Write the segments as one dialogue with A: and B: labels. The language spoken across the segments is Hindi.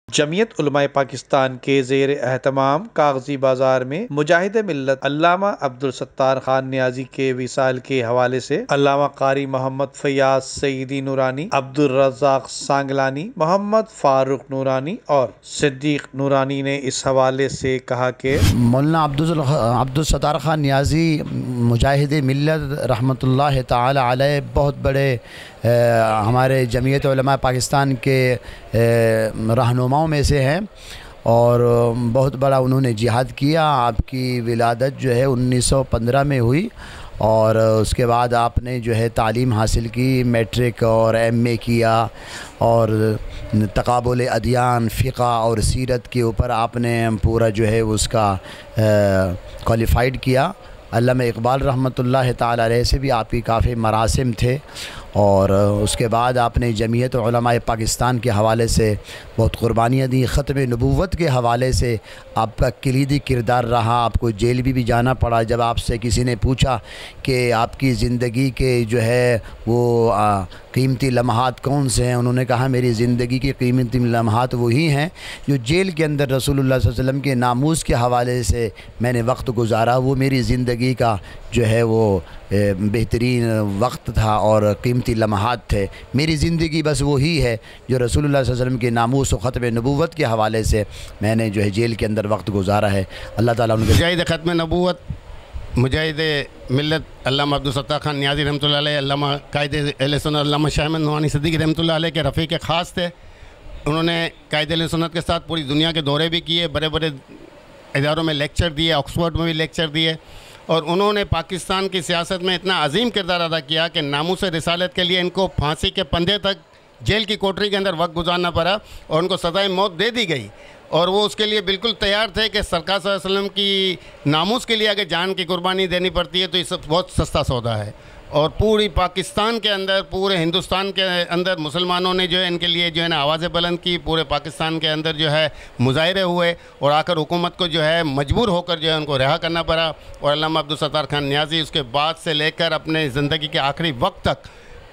A: जमीयत उलमाए पाकिस्तान के ज़ेर एहतमाम कागजी बाजार में मुजाहिद मिल्लत अल्लामा अब्दुल सत्तार खान नियाजी के विसाल के हवाले से अल्लामा कारी मोहम्मद फयाज सईदी नूरानी, अब्दुल रज़ाक सांगलानी, मोहम्मद फारूक नूरानी और सिद्दीक नूरानी ने इस हवाले से कहा कि
B: मौलाना अब्दुल सत्तार खान नियाजी मुजाहिद मिल्लत रहमतुल्लाह ताला अलैह बहुत बड़े हमारे जमीयत उलमा पाकिस्तान के रहनुमाओं में से हैं और बहुत बड़ा उन्होंने जिहाद किया। आपकी विलादत जो है 1915 में हुई और उसके बाद आपने जो है तालीम हासिल की, मैट्रिक और एमए किया और तकाबुल अदियान, फ़िक़ा और सीरत के ऊपर आपने पूरा जो है उसका क्वालिफ़ाइड किया। अल्लामा इकबाल रहमतुल्लाह ताला अलैह से भी आपकी काफ़ी मरासिम थे और उसके बाद आपने जमीयत उलमाए पाकिस्तान के हवाले से बहुत क़ुरबानियाँ दी। ख़त्म नबूवत के हवाले से आपका कलीदी किरदार रहा। आपको जेल भी जाना पड़ा। जब आपसे किसी ने पूछा कि आपकी ज़िंदगी के जो है वो कीमती लम्हात कौन से हैं, उन्होंने कहा मेरी ज़िंदगी के कीमती लम्हात वही हैं जो जेल के अंदर रसूलुल्लाह सल्लल्लाहु अलैहि वसल्लम के नामूस के हवाले से मैंने वक्त गुजारा। वो मेरी ज़िंदगी का जो है वो बेहतरीन वक्त था और कीमती लम्हात थे। मेरी ज़िंदगी बस वही है जो रसूलुल्लाह सल्लल्लाहु अलैहि वसल्लम के नामूस और ख़त्म नबूवत के हवाले से मैंने जो है जेल के अंदर वक्त गुजारा है। अल्लाह ताला उनके
C: मुजाहिद ख़त्म नबूवत मुजाहिद मिल्लत अल्लामा अब्दुल सत्तार खान नियाज़ी रहमतुल्लाह अलैह, अल्लामा कायदे अहले सुन्नत अल्लामा शाह अहमद नूरानी सिद्दीकी रहमतुल्लाह अलैह के रफ़ीक़ ख़ास थे। उन्होंने कायदे अहले सुन्नत के साथ पूरी दुनिया के दौरे भी किए, बड़े बड़े इदारों में लेक्चर दिए, ऑक्सफोर्ड में भी लेक्चर दिए और उन्होंने पाकिस्तान की सियासत में इतना अजीम किरदार अदा किया कि नामूस रिसालत के लिए इनको फांसी के पंधे तक जेल की कोठरी के अंदर वक्त गुजारना पड़ा और उनको सज़ाए मौत दे दी गई और वो उसके लिए बिल्कुल तैयार थे कि सरकार सल्लल्लाहु अलैहि वसल्लम की नामूस के लिए अगर जान की कुर्बानी देनी पड़ती है तो ये बहुत सस्ता सौदा है। और पूरी पाकिस्तान के अंदर, पूरे हिंदुस्तान के अंदर मुसलमानों ने जो है इनके लिए जो है ना आवाज़ें बुलंद की। पूरे पाकिस्तान के अंदर जो है मुजाहरे हुए और आकर हुकूमत को जो है मजबूर होकर जो है उनको रिहा करना पड़ा। और अल्लामा अब्दुल सत्तार खान नियाज़ी उसके बाद से लेकर अपने ज़िंदगी के आखिरी वक्त तक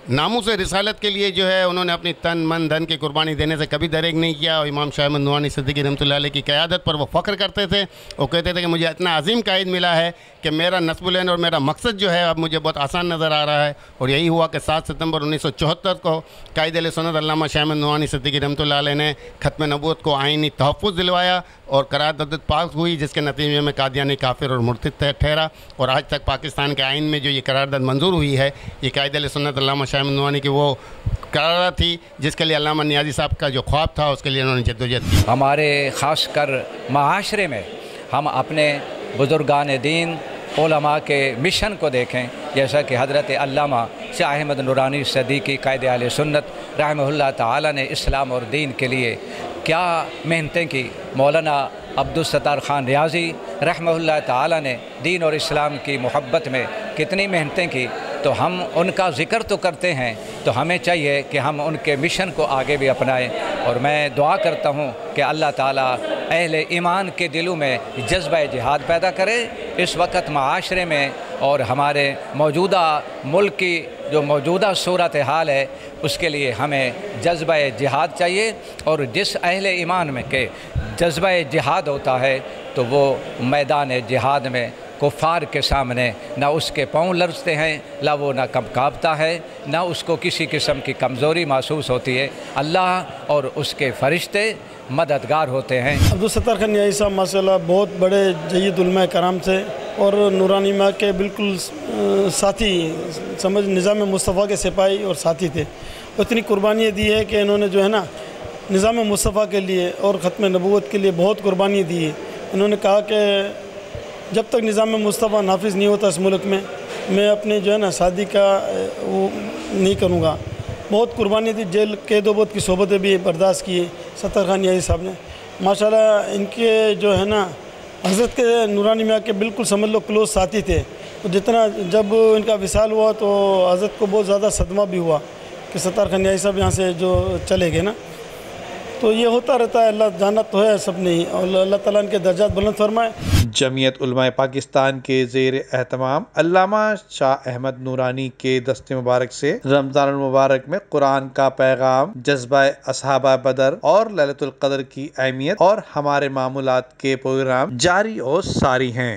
C: नामूस रिसालत के लिए जो है उन्होंने अपनी तन मन धन की कुर्बानी देने से कभी दरेग नहीं किया। और इमाम शाह अहमद नूरानी सिद्दीकी रहमतुल्लाह अलैह की क़यादत पर वो फ़ख्र करते थे और कहते थे कि मुझे इतना अजीम कायद मिला है कि मेरा नस्बुल और मेरा मकसद जो है अब मुझे बहुत आसान नज़र आ रहा है। और यही हुआ कि 7 सितंबर 1974 को कायदे अहले सुन्नत अल्लामा शाह अहमद नूरानी सिद्दीकी रहमतुल्लाह अलैह ने ख़त्म नबूवत को आइनी तहफ़्फ़ुज़ दिलवाया और करारदाद पास हुई, जिसके नतीजे में कादियानी काफिर और मुर्तद ठहरा। और आज तक पाकिस्तान के आइन में जो ये करारदाद मंजूर हुई है, ये कायदे अहले सुन्नत अल्लामा शाह अहमद नूरानी की वो करारदाद थी जिसके लिए अल्लामा नियाज़ी साहब का जो ख्वाब था उसके लिए उन्होंने जद्दोजहद की।
D: हमारे ख़ास कर माशरे में हम अपने बुज़ुर्गान दीन उलमा के मिशन को देखें, जैसा कि हज़रत अल्लामा शाह अहमद नूरानी सिद्दीकी कायदे अहले सुन्नत रहमहुल्लाह ताला ने इस्लाम और दीन के लिए क्या मेहनतें की। मौलाना अब्दुल सत्तार खान नियाज़ी रहमहुल्लाह ताला ने दीन और इस्लाम की मोहब्बत में कितनी मेहनतें की। तो हम उनका ज़िक्र तो करते हैं, तो हमें चाहिए कि हम उनके मिशन को आगे भी अपनाएं। और मैं दुआ करता हूँ कि अल्लाह ताला अहले ईमान के दिलों में जज्बा जिहाद पैदा करे। इस वक्त माशरे में और हमारे मौजूदा मुल्क की जो मौजूदा सूरत हाल है उसके लिए हमें जज्बा जिहाद चाहिए। और जिस अहले ईमान में के जज्बा जिहाद होता है तो वो मैदान जिहाद में कुफ़ार के सामने ना उसके पाँव लरजते हैं, ना वो ना काँपता है, ना उसको किसी किस्म की कमज़ोरी महसूस होती है। अल्लाह और उसके फ़रिश्ते मददगार होते हैं।
E: अब्दुल सत्तार खान नियाज़ी साहब माशाल्लाह बहुत बड़े जय्यद उलमा कराम थे और नूरानी माँ के बिल्कुल साथी, समझ निज़ाम मुस्तफ़ा के सिपाही और साथी थे। इतनी कुर्बानियाँ दी है कि इन्होंने जो है ना निज़ाम मुस्तफ़ा के लिए और ख़त्म नबूवत के लिए बहुत कुर्बानी दी है। इन्होंने कहा कि जब तक निज़ाम मुस्तफ़ा नाफिज़ नहीं होता इस मुल्क में, मैं अपने जो है ना शादी का वो नहीं करूँगा। बहुत कुर्बानी दी, जेल कैद-ओ-बद की सोबतें भी बर्दाश्त की सत्तार खान नियाज़ी साहब ने। माशाल्लाह इनके जो है ना हज़रत के नूरानी मियाँ के बिल्कुल समझ लो क्लोज साथी थे। तो जितना जब इनका विसाल हुआ तो हज़रत को बहुत ज़्यादा सदमा भी हुआ कि सत्तार खान नियाज़ी साहब यहाँ से जो चले गए ना। तो ये होता रहता है। अल्लाह जाना तो है सब नहीं, और अल्लाह ताला इनके दर्जात बुलंद फरमाए।
A: जमीयत उलमाए पाकिस्तान के ज़ेर एहतमाम अल्लामा शाह अहमद नूरानी के दस्ते मुबारक से रमज़ान मुबारक में कुरान का पैगाम, जज्बा असहाबा बदर और लैलतुल क़द्र की अहमियत और हमारे मामूलात के प्रोग्राम जारी और सारी हैं।